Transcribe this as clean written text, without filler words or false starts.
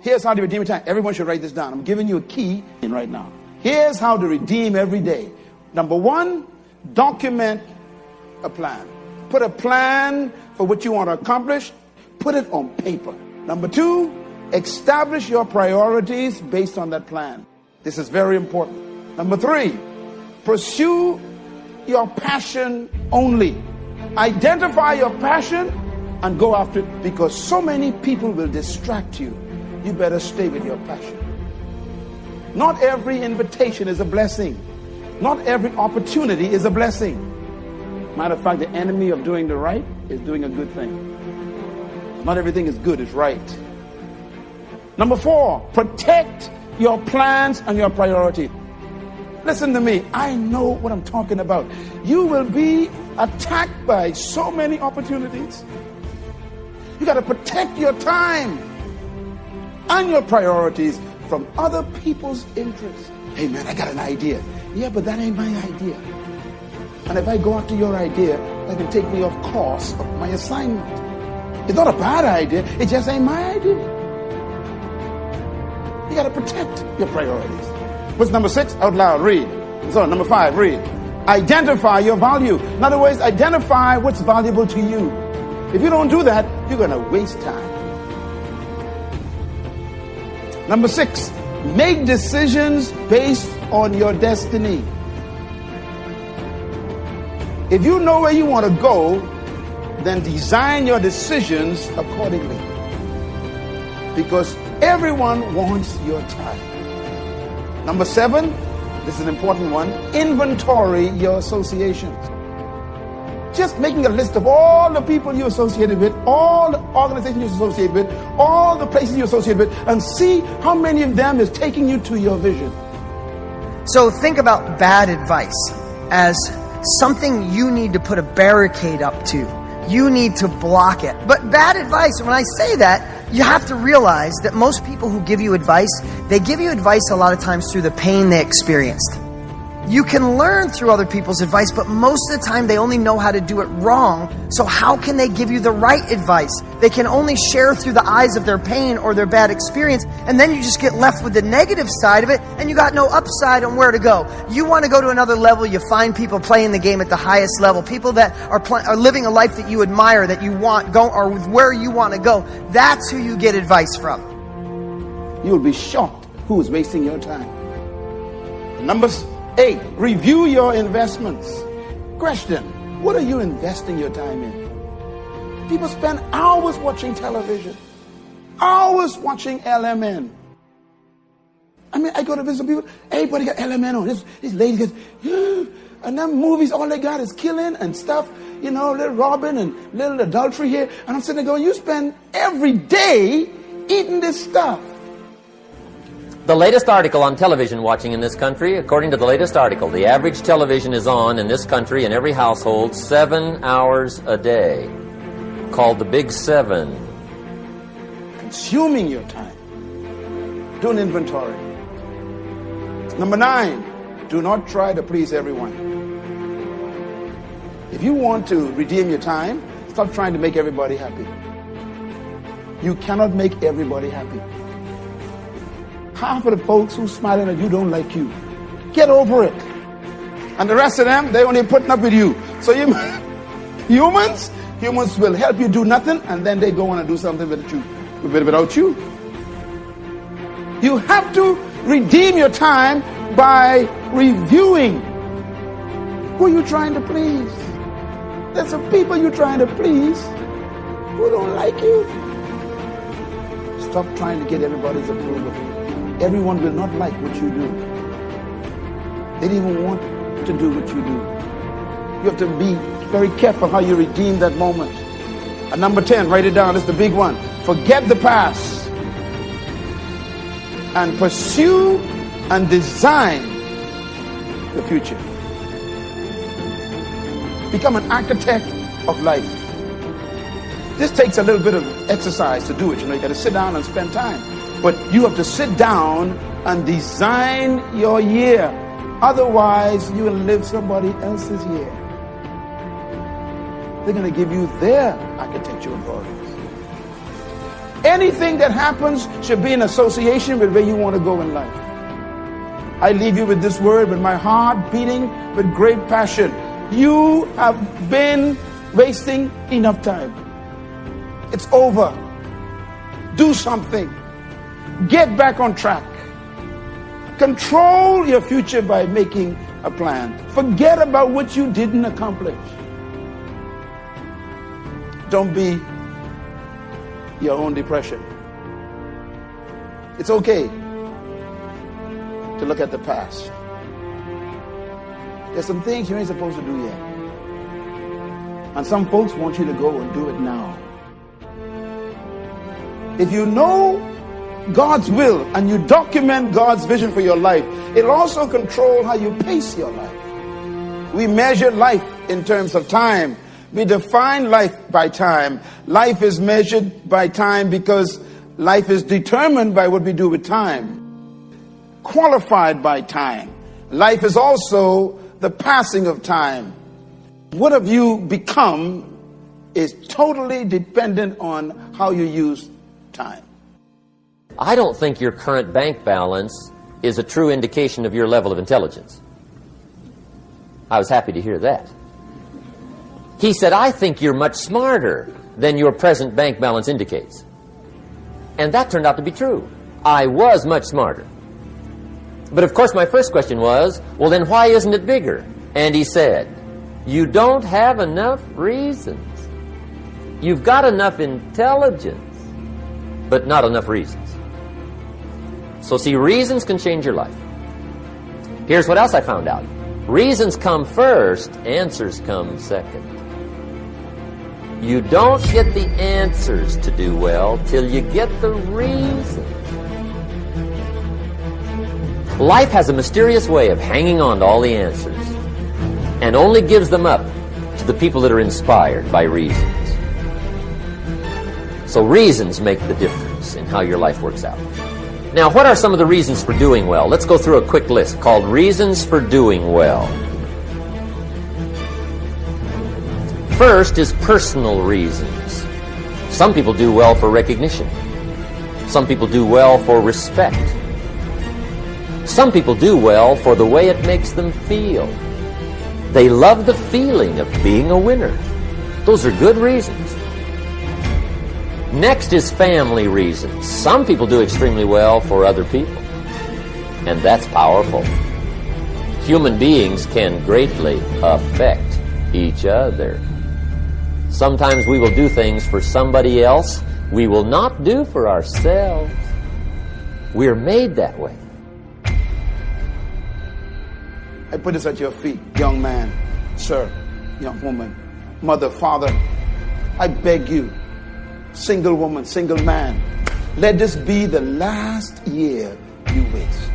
Here's how to redeem your time. Everyone should write this down. I'm giving you a key right now. Here's how to redeem every day. Number one, document a plan. Put a plan for what you want to accomplish. Put it on paper. Number two, establish your priorities based on that plan. This is very important. Number three, pursue your passion only. Identify your passion and go after it, because so many people will distract you. You better stay with your passion. Not every invitation is a blessing. Not every opportunity is a blessing. Matter of fact, the enemy of doing the right is doing a good thing. Not everything is good, it's right. Number four, protect your plans and your priorities. Listen to me, I know what I'm talking about. You will be attacked by so many opportunities. You got to protect your time and your priorities from other people's interests. Hey man, I got an idea. Yeah, but that ain't my idea. And if I go after your idea, that can take me off course of my assignment. It's not a bad idea, it just ain't my idea. You got to protect your priorities. What's number 6? Out loud, read. So number 5, read. Identify your value. In other words, identify what's valuable to you. If you don't do that, you're going to waste time. Number 6, make decisions based on your destiny. If you know where you want to go, then design your decisions accordingly. Because everyone wants your time. Number 7, this is an important one, inventory your associations. Just making a list of all the people you associated with, all the organizations you associate with, all the places you associate with, and see how many of them is taking you to your vision. So think about bad advice as something you need to put a barricade up to. You need to block it. But bad advice, when I say that, you have to realize that most people who give you advice, they give you advice a lot of times through the pain they experienced. You can learn through other people's advice, but most of the time they only know how to do it wrong. So how can they give you the right advice? They can only share through the eyes of their pain or their bad experience, and then you just get left with the negative side of it, and you got no upside on where to go. You want to go to another level, you find people playing the game at the highest level, people that are living a life that you admire, that you want, go, or where you want to go. That's who you get advice from. You'll be shocked who is wasting your time. Number 8, review your investments. Question, what are you investing your time in? People spend hours watching television, hours watching LMN. I mean, I go to visit people, everybody got LMN on. This lady gets, and them movies, all they got is killing and stuff, you know, little robbing and little adultery here. And I'm sitting there going, you spend every day eating this stuff. The latest article on television watching in this country, according to the latest article, the average television is on in this country in every household 7 hours a day, called the Big 7. Consuming your time. Do an inventory. Number 9, do not try to please everyone. If you want to redeem your time, stop trying to make everybody happy. You cannot make everybody happy. Half of the folks who smiling at you don't like you. Get over it. And the rest of them, they only putting up with you. So humans will help you do nothing, and then they go on and do something without you. You have to redeem your time by reviewing who you're trying to please. There's some people you're trying to please who don't like you. Stop trying to get everybody's approval. Everyone will not like what you do. They don't even want to do what you do. You have to be very careful how you redeem that moment. And number 10, write it down, it's the big one. Forget the past and pursue and design the future. Become an architect of life. This takes a little bit of exercise to do it. You know, you got to sit down and spend time. But you have to sit down and design your year. Otherwise, you will live somebody else's year. They're going to give you their architectural drawings. Anything that happens should be in association with where you want to go in life. I leave you with this word, with my heart beating with great passion. You have been wasting enough time. It's over. Do something. Get back on track. Control your future by making a plan. Forget about what you didn't accomplish. Don't be your own depression. It's okay to look at the past. There's some things you ain't supposed to do yet. And some folks want you to go and do it now. If you know God's will and you document God's vision for your life, it'll also control how you pace your life. We measure life in terms of time. We define life by time. Life is measured by time because life is determined by what we do with time. Qualified by time. Life is also the passing of time. What have you become is totally dependent on how you use time. I don't think your current bank balance is a true indication of your level of intelligence. I was happy to hear that. He said, I think you're much smarter than your present bank balance indicates. And that turned out to be true. I was much smarter. But of course my first question was, well then why isn't it bigger? And he said, you don't have enough reasons. You've got enough intelligence, but not enough reasons. So see, reasons can change your life. Here's what else I found out. Reasons come first, answers come second. You don't get the answers to do well till you get the reasons. Life has a mysterious way of hanging on to all the answers and only gives them up to the people that are inspired by reasons. So reasons make the difference in how your life works out. Now, what are some of the reasons for doing well? Let's go through a quick list called Reasons for Doing Well. First is personal reasons. Some people do well for recognition. Some people do well for respect. Some people do well for the way it makes them feel. They love the feeling of being a winner. Those are good reasons. Next is family reasons. Some people do extremely well for other people, and that's powerful. Human beings can greatly affect each other. Sometimes we will do things for somebody else we will not do for ourselves. We're made that way. I put this at your feet, young man, sir, young woman, mother, father. I beg you, single woman, single man, let this be the last year you waste.